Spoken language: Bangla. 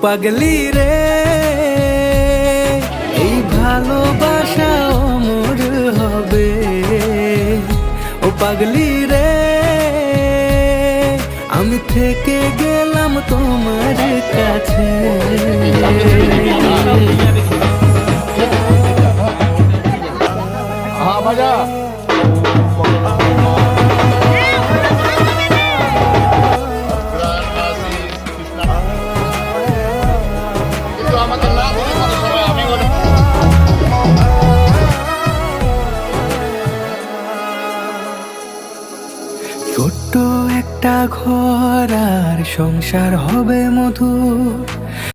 পাগলি রে, এই ভালোবাসা অমর হবে। ও পাগলি রে, আমি থেকে গেলাম তোমার কাছে। ছোট্ট একটা ঘর আর সংসার হবে মধুর,